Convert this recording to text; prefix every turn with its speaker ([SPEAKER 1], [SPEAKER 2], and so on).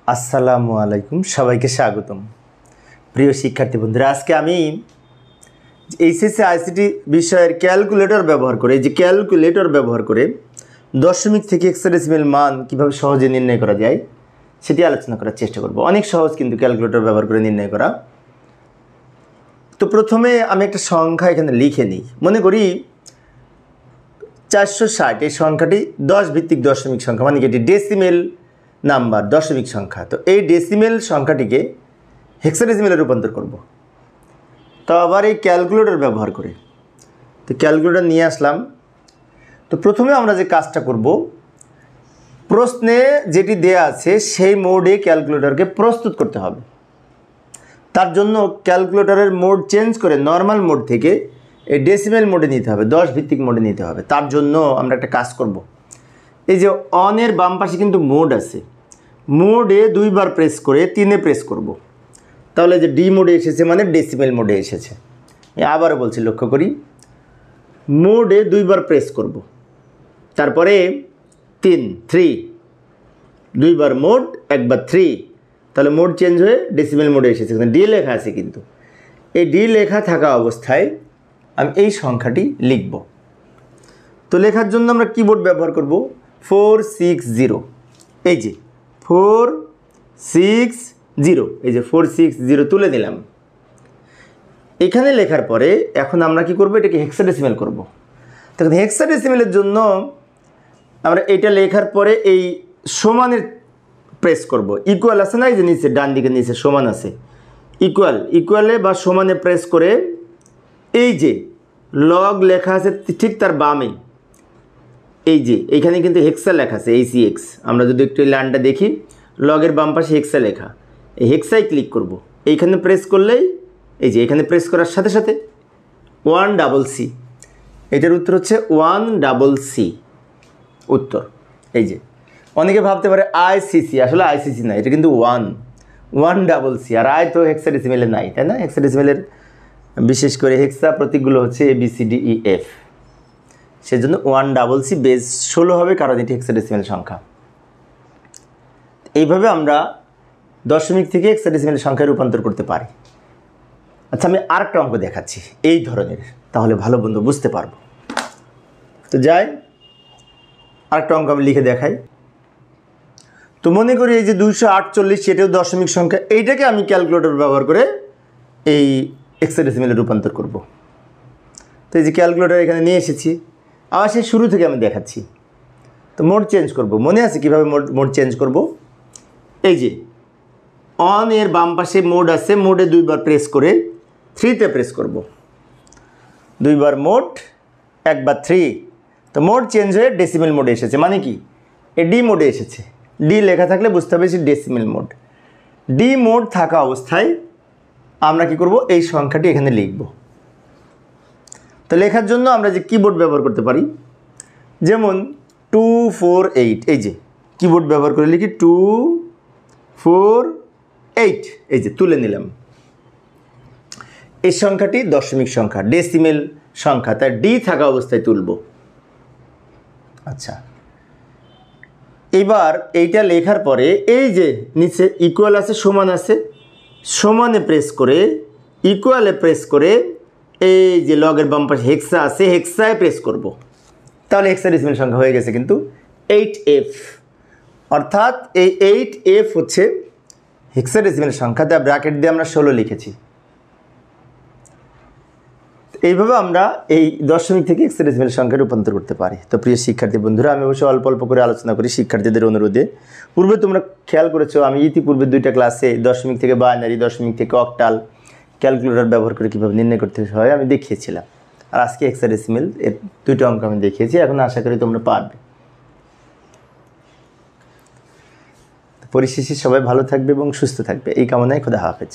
[SPEAKER 1] আসসালামু আলাইকুম, সবাইকে স্বাগতম। প্রিয় শিক্ষার্থী বন্ধুরা, আজকে আমি এইচএসসি আইসিটি বিষয়ের ক্যালকুলেটর ব্যবহার করে দশমিক থেকে হেক্সাডেসিমেল মান কীভাবে সহজে নির্ণয় করা যায় সেটি আলোচনা করার চেষ্টা করব। অনেক সহজ কিন্তু ক্যালকুলেটর ব্যবহার করে নির্ণয় করা। তো প্রথমে আমি একটা সংখ্যা এখানে লিখে নিই। মনে করি 460, এই সংখ্যাটি 10 ভিত্তিক দশমিক সংখ্যা, মানে কি এটি ডেসিমেল নাম্বার, দশমিক সংখ্যা। তো এই ডেসিমেল সংখ্যাটিকে হেক্সাডেসিমেলে রূপান্তর করব, তো আবার এই ক্যালকুলেটর ব্যবহার করে। তো ক্যালকুলেটর নিয়ে আসলাম। তো প্রথমে আমরা যে কাজটা করব, প্রশ্নে যেটি দেয়া আছে সেই মোডে ক্যালকুলেটরকে প্রস্তুত করতে হবে। তার জন্য ক্যালকুলেটরের মোড চেঞ্জ করে নর্মাল মোড থেকে এই ডেসিমেল মোডে নিতে হবে, 10 ভিত্তিক মোডে নিতে হবে। তার জন্য আমরা একটা কাজ করব। এই যে অনের বাম পাশে কিন্তু মোড আছে, মোডে 2 বার প্রেস করে 3-এ প্রেস করব। তাহলে যে ডি মোডে এসেছে মানে ডেসিমেল মোডে এসেছে। আবারও বলছি, লক্ষ্য করি, মোডে 2 বার প্রেস করব, তারপরে 3 2 বার মোড, একবার 3, তাহলে মোড চেঞ্জ হয়ে ডেসিমেল মোডে এসেছে। এখানে ডি লেখা আছে, কিন্তু এই ডি লেখা থাকা অবস্থায় আমি এই সংখ্যাটি লিখব। তো লেখার জন্য আমরা কিবোর্ড ব্যবহার করব 460। এই যে 460, এই যে 460 তুলে দিলাম। এখানে লেখার পরে এখন আমরা কি করব, এটাকে হেক্সাডেসিমেল করব। তখন হেক্সাডেসিমেলের জন্য আমরা এটা লেখার পরে এই সমানের প্রেস করব। ইকুয়াল আছে না, এই যে নিচে ডান দিকে নিচে সমান আছে, ইকুয়ালে বা সমানে প্রেস করে এই যে লগ লেখা আছে ঠিক তার বামে এই যে এইখানে কিন্তু হেক্সা লেখা আছে, ACX। আমরা যদি একটু লাইনটা দেখি, লগের বাম পাশে হেক্সা লেখা, এই হেক্সায় ক্লিক করব। এইখানে প্রেস করলেই এই যে এখানে প্রেস করার সাথে সাথে 1CC, এটার উত্তর হচ্ছে 1CC উত্তর। এই যে অনেকে ভাবতে পারে ICC, আসলে ICC না, এটা কিন্তু 1CC। আর আই তো হেক্সাডেসিমেলে নাই, তাই না? হেক্সাডেসিমেলের বিশেষ করে হেক্সা প্রতীকগুলো হচ্ছে ABCDEF, সেজন্য 1CC বেস 16 হবে, কারণ এটি হেক্সাডেসিমেল সংখ্যা। এইভাবে আমরা দশমিক থেকে হেক্সাডেসিমেল সংখ্যায় রূপান্তর করতে পারি। আচ্ছা, আমি আরেকটা অঙ্ক দেখাচ্ছি এই ধরনের, তাহলে ভালো বন্ধু বুঝতে পারবো। তো যাই, আরেকটা অঙ্ক আমি লিখে দেখাই। তো মনে করি এই যে 248, এটাও দশমিক সংখ্যা, এইটাকে আমি ক্যালকুলেটর ব্যবহার করে এই হেক্সাডেসিমেলে রূপান্তর করব। তো এই যে ক্যালকুলেটর এখানে নিয়ে এসেছি, আবার সেই শুরু থেকে আমি দেখাচ্ছি। তো মোড চেঞ্জ করব, মনে আছে কীভাবে মোড চেঞ্জ করব? এই যে অন এর বাম পাশে মোড আছে, মোডে 2 বার প্রেস করে 3-তে প্রেস করব। 2 বার মোড, একবার 3, তো মোড চেঞ্জ হয়ে ডেসিমেল মোডে এসেছে। মানে কি, এ ডি মোডে এসেছে। ডি লেখা থাকলে বুঝতে হবে যে ডেসিমেল মোড। ডি মোড থাকা অবস্থায় আমরা কি করব, এই সংখ্যাটি এখানে লিখব। তো লেখার জন্য আমরা যে কিবোর্ড ব্যবহার করতে পারি, যেমন 248, এই যে কিবোর্ড ব্যবহার করে লিখি 248, এই যে তুলে নিলাম। এই সংখ্যাটি দশমিক সংখ্যা, ডেসিমেল সংখ্যা, তাই ডি থাকা অবস্থায় তুলব। আচ্ছা, এবার এইটা লেখার পরে এই যে নিচে ইকুয়াল আছে, সমান আছে, সমানে প্রেস করে ইকুয়ালে প্রেস করে এই যে লগের বাম পাশে হেক্সা আছে, হেক্সায় প্রেস করব। তাহলে হেক্সাডেসিমেল সংখ্যা হয়ে গেছে কিন্তু 8F, অর্থাৎ এই 8F হচ্ছে হেক্সাডেসিমেল সংখ্যা। তাই ব্র্যাকেট দিয়ে আমরা 16 লিখেছি। এইভাবে আমরা এই দশমিক থেকে হেক্সাডেসিমেল সংখ্যায় রূপান্তর করতে পারি। তো প্রিয় শিক্ষার্থী বন্ধুরা, আমি অবশ্যই অল্প অল্প করে আলোচনা করি শিক্ষার্থীদের অনুরোধে। পূর্বে তোমরা খেয়াল করেছো, আমি ইতিপূর্বে 2টা ক্লাসে দশমিক থেকে বাইনারি, দশমিক থেকে অক্টাল ক্যালকুলেটর ব্যবহার করে কীভাবে নির্ণয় করতে হয় আমি দেখিয়েছিলাম। আর আজকে হেক্সাডেসিমেল এর 2টা অঙ্ক আমি দেখিয়েছি। এখন আশা করি তোমরা পারবে। পরিশেষে সবাই ভালো থাকবে এবং সুস্থ থাকবে, এই কামনায় খোদা হাফেজ।